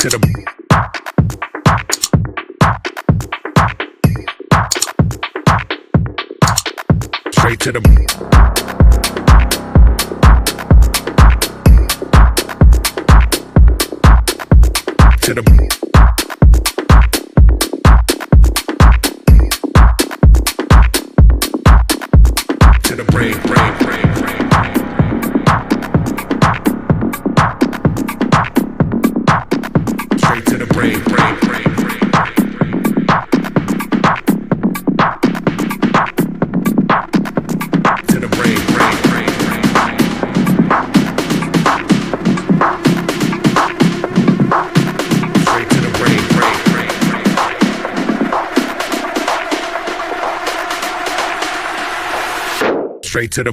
to the straight to the to the to the brain, brain, brain, brain. Straight to the brain, brain, brain, brain. To the brain, brain, brain, brain. Straight to the brain, brain, brain, brain. Straight to the